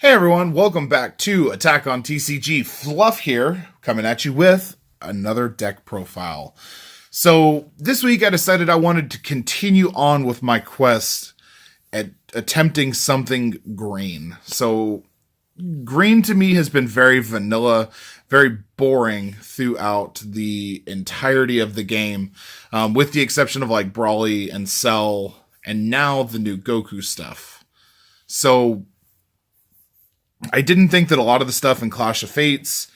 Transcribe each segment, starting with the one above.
Hey everyone, welcome back to Attack on TCG. Fluff here, coming at you with another deck profile. So this week I decided I wanted to continue on with my quest at attempting something green. So green to me has been very vanilla, very boring throughout the entirety of the game, with the exception of like Broly and Cell, and now the new Goku stuff. So I didn't think that a lot of the stuff in Clash of Fates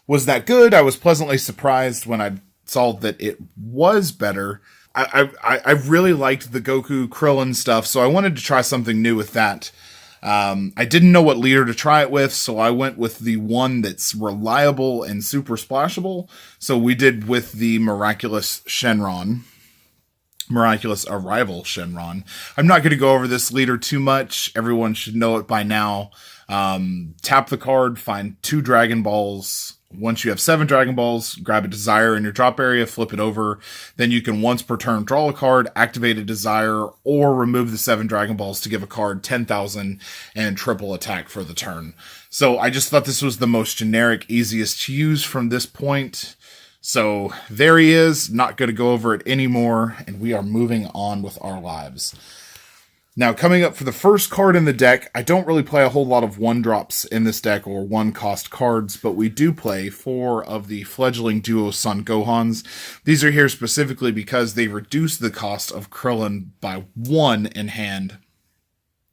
was that good. I was pleasantly surprised when I saw that it was better. I really liked the Goku Krillin stuff, so I wanted to try something new with that. I didn't know what leader to try it with, so I went with the one that's reliable and super splashable. So we did with the Miraculous Arrival Shenron. I'm not going to go over this leader too much. Everyone should know it by now. Tap the card, find 2 Dragon Balls. Once you have 7 Dragon Balls, grab a Desire in your drop area, flip it over. Then you can once per turn draw a card, activate a Desire, or remove the 7 Dragon Balls to give a card 10,000 and triple attack for the turn. So I just thought this was the most generic, easiest to use from this point. So there he is, not going to go over it anymore, and we are moving on with our lives. Now, coming up for the first card in the deck, I don't really play a whole lot of 1-drops in this deck, or 1-cost cards, but we do play 4 of the Fledgling Duo Son Gohans. These are here specifically because they reduce the cost of Krillin by 1 in hand.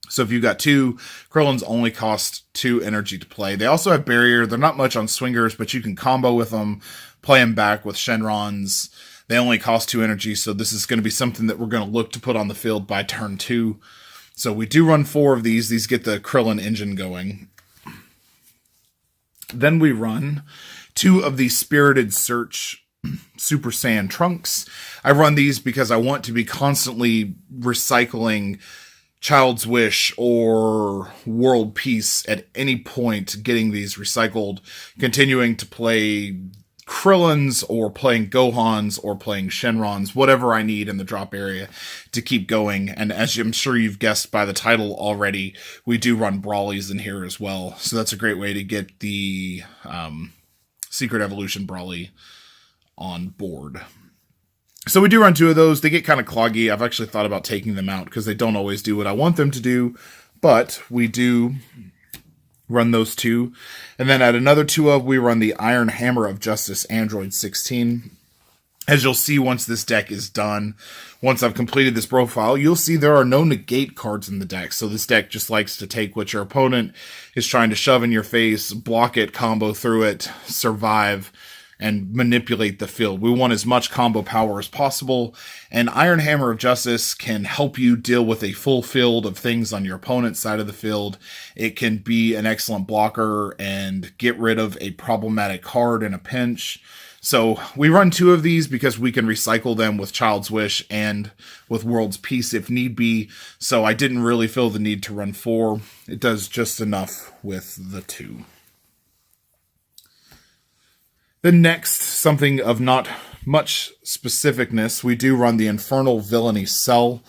So if you've got 2, Krillin's only cost 2 energy to play. They also have Barrier. They're not much on swingers, but you can combo with them, play them back with Shenrons. They only cost 2 energy, so this is going to be something that we're going to look to put on the field by turn 2. So we do run 4 of these. These get the Krillin engine going. Then we run 2 of the Spirited Search Super Saiyan Trunks. I run these because I want to be constantly recycling Child's Wish or World Peace at any point, getting these recycled, continuing to play Krillins or playing Gohans or playing Shenrons, whatever I need in the drop area to keep going. And as I'm sure you've guessed by the title already, we do run Brolys in here as well. So that's a great way to get the Secret Evolution Broly on board. So we do run 2 of those. They get kind of cloggy. I've actually thought about taking them out because they don't always do what I want them to do, but we do run those 2. And then at another 2 we run the Iron Hammer of Justice Android 16. As you'll see once this deck is done, once I've completed this profile, you'll see there are no negate cards in the deck. So this deck just likes to take what your opponent is trying to shove in your face, block it, combo through it, survive, and manipulate the field. We want as much combo power as possible, and Iron Hammer of Justice can help you deal with a full field of things on your opponent's side of the field. It can be an excellent blocker and get rid of a problematic card in a pinch. So we run 2 of these because we can recycle them with Child's Wish and with World's Peace if need be. So I didn't really feel the need to run 4. It does just enough with the 2. Then next, something of not much specificness, we do run the Infernal Villainy Cell.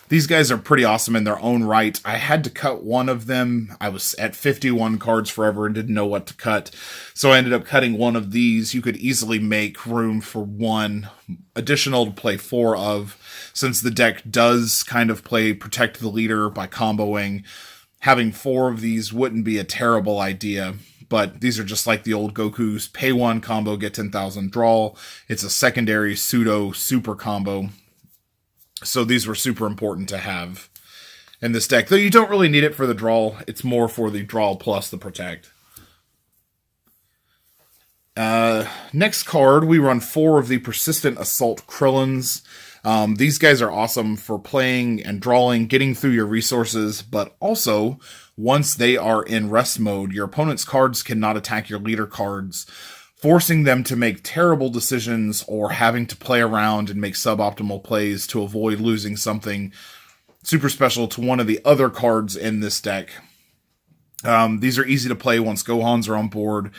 These guys are pretty awesome in their own right. I had to cut one of them. I was at 51 cards forever and didn't know what to cut. So I ended up cutting one of these. You could easily make room for 1 additional to play 4 of. Since the deck does kind of play Protect the Leader by comboing, having 4 of these wouldn't be a terrible idea. But these are just like the old Goku's pay 1 combo, get 10,000 draw. It's a secondary pseudo super combo. So these were super important to have in this deck. Though you don't really need it for the draw. It's more for the draw plus the protect. Next card, we run 4 of the Persistent Assault Krillins. These guys are awesome for playing and drawing, getting through your resources, but also, once they are in rest mode, your opponent's cards cannot attack your leader cards, forcing them to make terrible decisions or having to play around and make suboptimal plays to avoid losing something super special to one of the other cards in this deck. These are easy to play once Gohans are on board.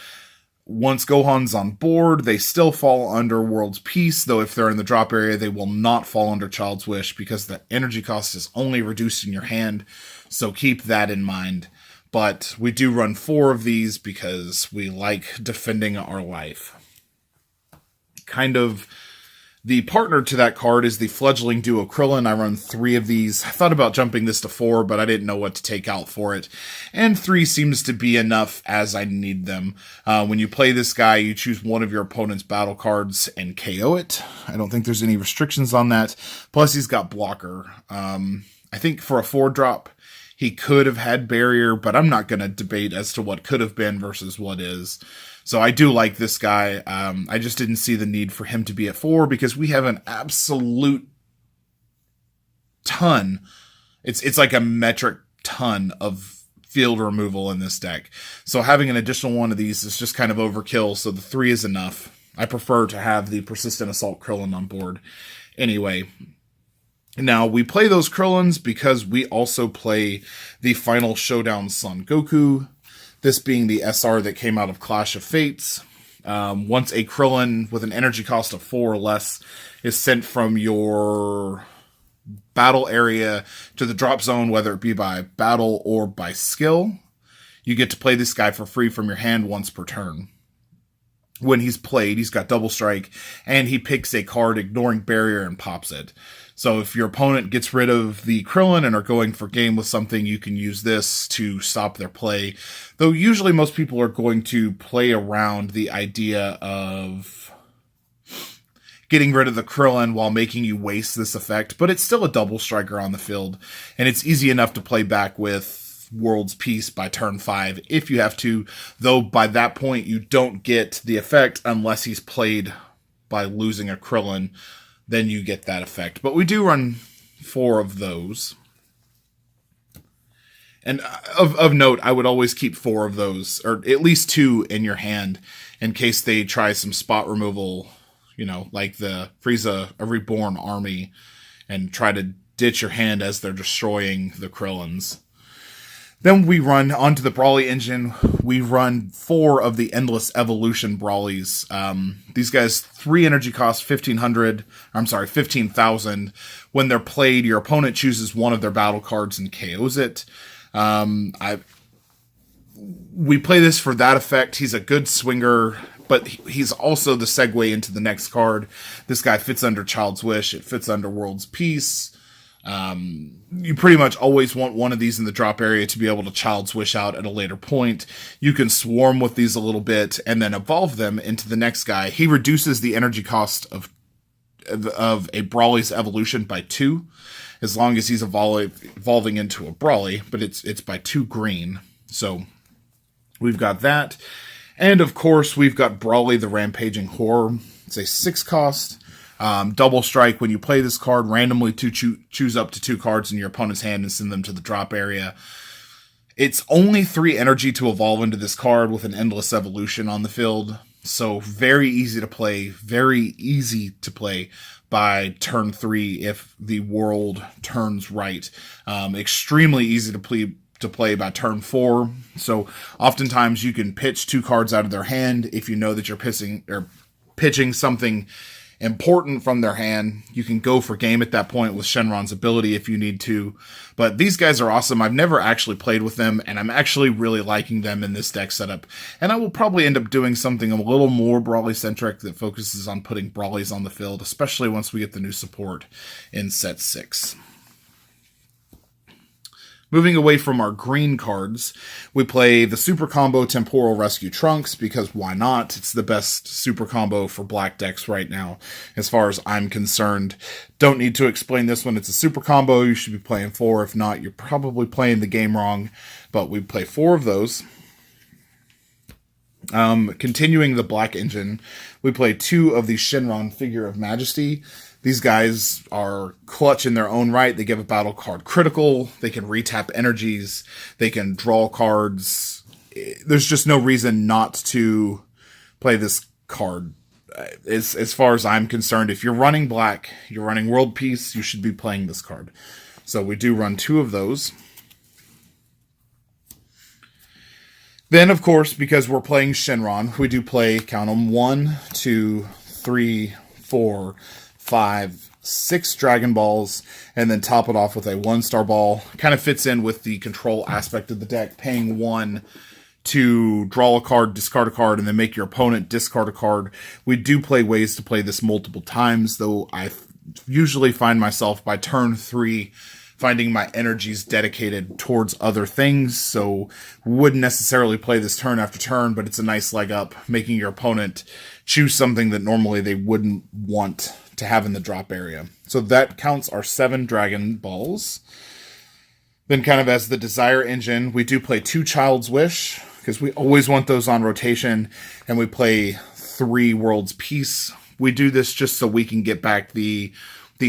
Once Gohan's on board, they still fall under World's Peace, though if they're in the drop area, they will not fall under Child's Wish because the energy cost is only reduced in your hand, so keep that in mind. but we do run 4 of these because we like defending our life. Kind of the partner to that card is the fledgling duo Krillin. I run 3 of these. I thought about jumping this to 4, but I didn't know what to take out for it. And 3 seems to be enough as I need them. When you play this guy, you choose one of your opponent's battle cards and KO it. I don't think there's any restrictions on that. Plus, he's got blocker. I think for a 4-drop, he could have had barrier, but I'm not going to debate as to what could have been versus what is. So I do like this guy. I just didn't see the need for him to be at 4 because we have an absolute ton. It's like a metric ton of field removal in this deck. So having an additional one of these is just kind of overkill. So the 3 is enough. I prefer to have the Persistent Assault Krillin on board. Anyway, now we play those Krillins because we also play the Final Showdown Son Goku. This being the SR that came out of Clash of Fates. Once a Krillin with an energy cost of 4 or less is sent from your battle area to the drop zone, whether it be by battle or by skill, you get to play this guy for free from your hand once per turn. When he's played, he's got double strike, and he picks a card ignoring barrier and pops it. So if your opponent gets rid of the Krillin and are going for game with something, you can use this to stop their play. Though usually most people are going to play around the idea of getting rid of the Krillin while making you waste this effect, but it's still a double striker on the field, and it's easy enough to play back with World's Peace by turn 5 if you have to, though by that point you don't get the effect unless he's played by losing a Krillin. Then you get that effect. But we do run 4 of those. And of note, I would always keep 4 of those, or at least 2 in your hand, in case they try some spot removal, you know, like the Frieza, a Reborn army, and try to ditch your hand as they're destroying the Krillins. Then we run onto the Broly engine. We run 4 of the Endless Evolution Brolys. These guys, 3 energy cost, 15,000. When they're played, your opponent chooses one of their battle cards and KOs it. We play this for that effect. He's a good swinger, but he's also the segue into the next card. This guy fits under Child's Wish. It fits under World's Peace. You pretty much always want one of these in the drop area to be able to Child's Wish out at a later point. You can swarm with these a little bit and then evolve them into the next guy. He reduces the energy cost of a Broly's evolution by 2, as long as he's evolving into a Broly, but it's by 2 green. So we've got that. And of course, we've got Broly the Rampaging Horror. It's a 6 cost. Double strike. When you play this card, randomly choose up to 2 cards in your opponent's hand and send them to the drop area. It's only 3 energy to evolve into this card with an Endless Evolution on the field. So very easy to play by turn 3 if the world turns right. Extremely easy to play by turn 4. So oftentimes you can pitch 2 cards out of their hand if you know that you're pitching something important from their hand. You can go for game at that point with Shenron's ability if you need to. But these guys are awesome. I've never actually played with them, and I'm actually really liking them in this deck setup. And I will probably end up doing something a little more Broly-centric that focuses on putting Brolys on the field, especially once we get the new support in set 6. Moving away from our green cards, we play the Super Combo Temporal Rescue Trunks, because why not? It's the best super combo for black decks right now, as far as I'm concerned. Don't need to explain this one. It's a super combo. You should be playing 4. If not, you're probably playing the game wrong. But we play 4 of those. Continuing the black engine, we play 2 of the Shenron Figure of Majesty. These guys are clutch in their own right. They give a battle card critical. They can retap energies. They can draw cards. There's just no reason not to play this card. As far as I'm concerned, if you're running black, you're running World Peace, you should be playing this card. So we do run 2 of those. Then, of course, because we're playing Shenron, we do play, count them, 1, 2, 3, 4, 5, 6 Dragon Balls, and then top it off with a 1-star ball. Kind of fits in with the control aspect of the deck, paying 1 to draw a card, discard a card, and then make your opponent discard a card. We do play ways to play this multiple times, though I usually find myself by turn 3 finding my energies dedicated towards other things, so wouldn't necessarily play this turn after turn, but it's a nice leg up, making your opponent choose something that normally they wouldn't want to have in the drop area. So that counts our 7 Dragon Balls. Then kind of as the Desire Engine, we do play 2 Child's Wish, because we always want those on rotation, and we play 3 World's Peace. We do this just so we can get back the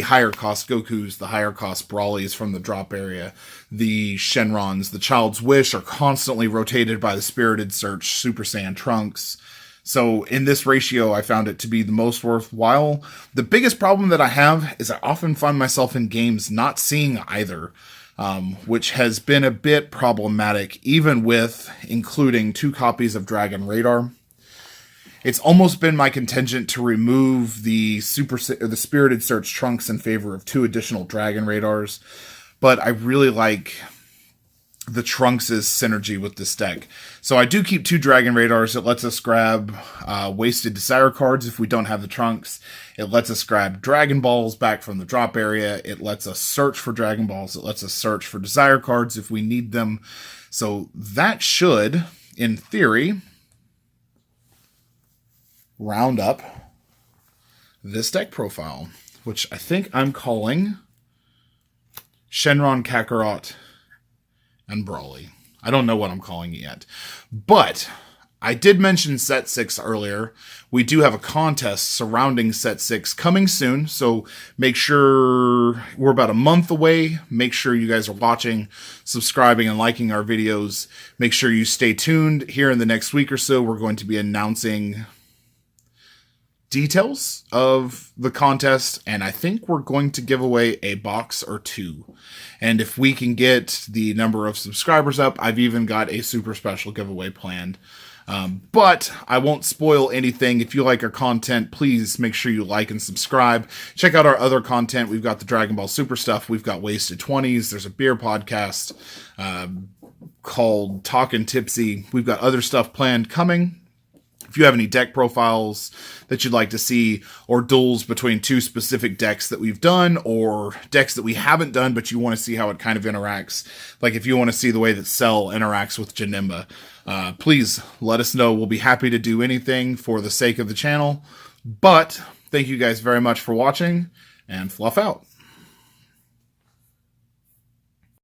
higher cost Gokus, the higher cost Brolys from the drop area, the Shenrons, the Child's Wish are constantly rotated by the Spirited Search, Super Saiyan Trunks. So in this ratio, I found it to be the most worthwhile. The biggest problem that I have is I often find myself in games not seeing either, which has been a bit problematic, even with including 2 copies of Dragon Radar. It's almost been my contingent to remove the Spirited Search Trunks in favor of 2 additional Dragon Radars, but I really like the Trunks' synergy with this deck. So I do keep 2 Dragon Radars. It lets us grab wasted Desire cards if we don't have the Trunks. It lets us grab Dragon Balls back from the drop area. It lets us search for Dragon Balls. It lets us search for Desire cards if we need them. So that should, in theory, round up this deck profile, which I think I'm calling Shenron, Kakarot, and Broly. I don't know what I'm calling it yet. But I did mention Set 6 earlier. We do have a contest surrounding Set 6 coming soon, so make sure we're about a month away. Make sure you guys are watching, subscribing, and liking our videos. Make sure you stay tuned. Here in the next week or so, we're going to be announcing details of the contest, and I think we're going to give away a box or 2. And if we can get the number of subscribers up, I've even got a super special giveaway planned. But I won't spoil anything. If you like our content, please make sure you like and subscribe. Check out our other content. We've got the Dragon Ball Super stuff. We've got Wasted 20s. There's a beer podcast called Talkin' Tipsy. We've got other stuff planned coming. If you have any deck profiles that you'd like to see, or duels between 2 specific decks that we've done, or decks that we haven't done, but you want to see how it kind of interacts, like if you want to see the way that Cell interacts with Janemba, please let us know. We'll be happy to do anything for the sake of the channel. But thank you guys very much for watching, and fluff out.